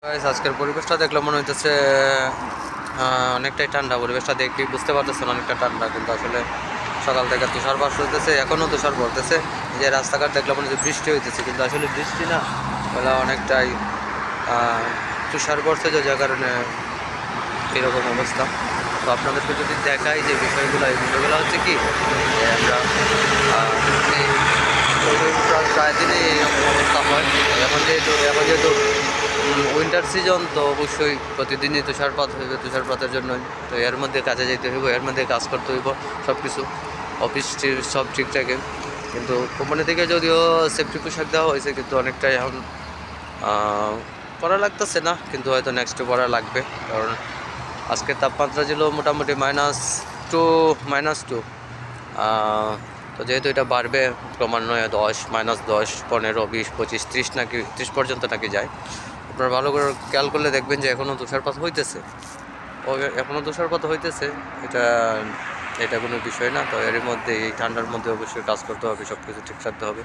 আজকের পরিবেশটা দেখলে মনে হইতেছে অনেকটাই ঠান্ডা। পরিবেশটা দেখে বুঝতে পারতেছেন অনেকটা ঠান্ডা, কিন্তু আসলে সকাল থেকে তুষারপাত হইতেছে, এখনও তুষার পড়তেছে। যে রাস্তাঘাট দেখলে মনে হচ্ছে বৃষ্টি হইতেছে, কিন্তু আসলে বৃষ্টি না, বলে অনেকটাই তুষার পড়ছে, যে যার কারণে এরকম অবস্থা। তো আপনাদেরকে যদি দেখাই যে বিষয়গুলো, এই বিষয়গুলো হচ্ছে কি, যে আমরা প্রায় দিনে এইরকম অবস্থা হয়। এখন যেহেতু উইন্টার সিজন, তো অবশ্যই প্রতিদিনই তুষারপাত হইবে। তুষারপাতের জন্য তো এর মধ্যে কাজে যেতে হইব, এর মধ্যে কাজ করতে হইব, সব কিছু অফিস সব ঠিক থাকে। কিন্তু কোম্পানি থেকে যদিও সেফটি পোশাক দেওয়া হয়েছে, কিন্তু অনেকটাই এখন পড়া লাগতেছে না, কিন্তু হয়তো নেক্সটে পড়া লাগবে। কারণ আজকে তাপমাত্রা ছিল মোটামুটি -2 তো যেহেতু এটা বাড়বে ক্রমান্বয়ে 10, -10, 15, 20, 25, 30 নাকি 30 পর্যন্ত নাকি যায়। আপনারা ভালো করে খেয়াল করলে দেখবেন যে এখনও তুষারপাত হইতেছে, এখনও তুষারপাত হইতেছে। এটা কোনো বিষয় না। তো এর মধ্যে, এই ঠান্ডার মধ্যে অবশ্যই কাজ করতে হবে, সব কিছু ঠিক রাখতে হবে।